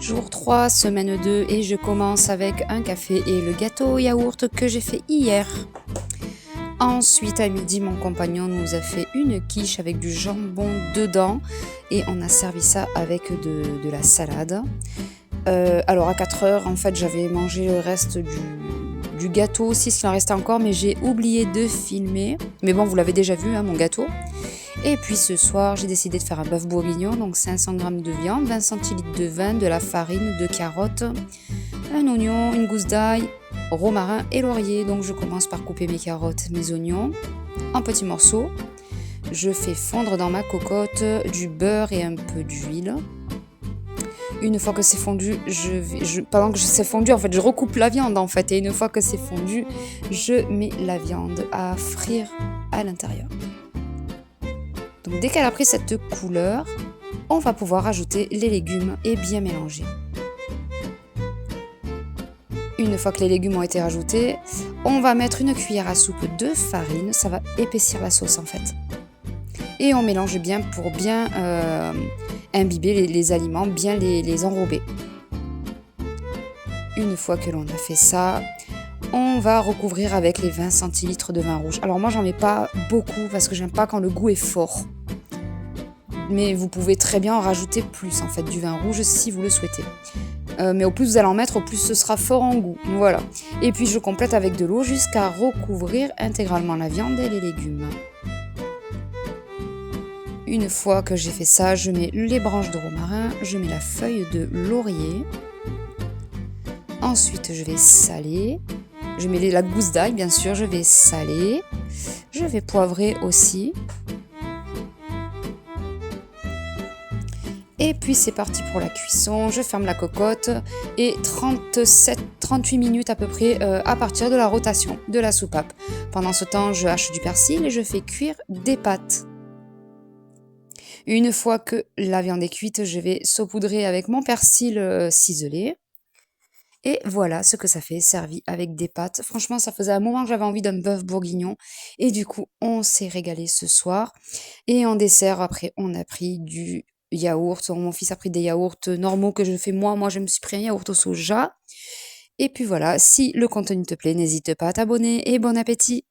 Jour 3, semaine 2 et je commence avec un café et le gâteau au yaourt que j'ai fait hier. Ensuite, à midi, mon compagnon nous a fait une quiche avec du jambon dedans et on a servi ça avec de la salade. Alors à 4 heures, en fait, j'avais mangé le reste du gâteau aussi, s'il en restait encore, mais j'ai oublié de filmer. Mais bon, vous l'avez déjà vu, hein, mon gâteau. Et puis ce soir, j'ai décidé de faire un bœuf bourguignon, donc 500 g de viande, 20 centilitres de vin, de la farine, 2 carottes, un oignon, une gousse d'ail, romarin et laurier. Donc je commence par couper mes carottes, mes oignons en petits morceaux. Je fais fondre dans ma cocotte du beurre et un peu d'huile. Une fois que c'est fondu, pendant que c'est fondu, en fait, je recoupe la viande, en fait. Et une fois que c'est fondu, je mets la viande à frire à l'intérieur. Donc dès qu'elle a pris cette couleur, on va pouvoir ajouter les légumes et bien mélanger. Une fois que les légumes ont été rajoutés, on va mettre une cuillère à soupe de farine, ça va épaissir la sauce en fait. Et on mélange bien pour bien imbiber les aliments, bien les enrober. Une fois que l'on a fait ça, on va recouvrir avec les 20 centilitres de vin rouge. Alors moi j'en mets pas beaucoup parce que j'aime pas quand le goût est fort. Mais vous pouvez très bien en rajouter plus en fait du vin rouge si vous le souhaitez. Mais au plus vous allez en mettre, au plus ce sera fort en goût. Voilà. Et puis je complète avec de l'eau jusqu'à recouvrir intégralement la viande et les légumes. Une fois que j'ai fait ça, je mets les branches de romarin, je mets la feuille de laurier. Ensuite, je vais saler. Je mets la gousse d'ail, bien sûr, je vais saler. Je vais poivrer aussi. Et puis c'est parti pour la cuisson, je ferme la cocotte et 37-38 minutes à peu près à partir de la rotation de la soupape. Pendant ce temps, je hache du persil et je fais cuire des pâtes. Une fois que la viande est cuite, je vais saupoudrer avec mon persil ciselé. Et voilà ce que ça fait, servi avec des pâtes. Franchement, ça faisait un moment que j'avais envie d'un bœuf bourguignon. Et du coup, on s'est régalé ce soir. Et en dessert, après, on a pris du yaourt. Mon fils a pris des yaourts normaux que je fais moi. Moi, je me suis pris un yaourt au soja. Et puis voilà, si le contenu te plaît, n'hésite pas à t'abonner et bon appétit!